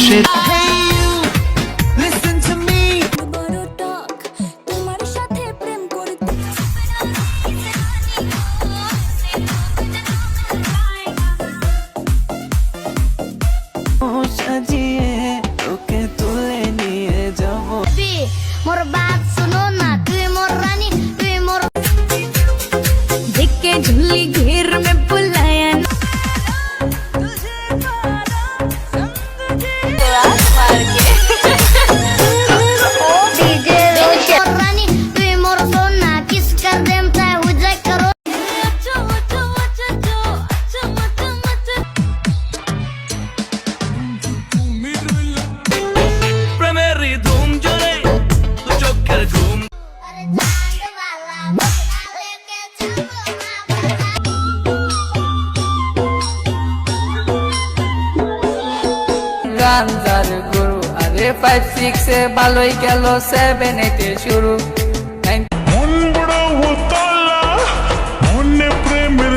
সে সাজিয়ে তোকে তুলে নিয়ে যাব মোর বাত শুনো না তুই মোর রানী তুই মোর देखे झुल्ली घेर में बुलाया डीजे मोर रानी तुई मोर सोना किस कर देम चाहे हो जाए करो প্রেমের ধুম জোরে দু চোখের ঘুম গাঞ্জার গুরু আরে 5-6 এ ভালোই গেল 7-8 এ শুরু মন বড় হতলা মনে প্রেমের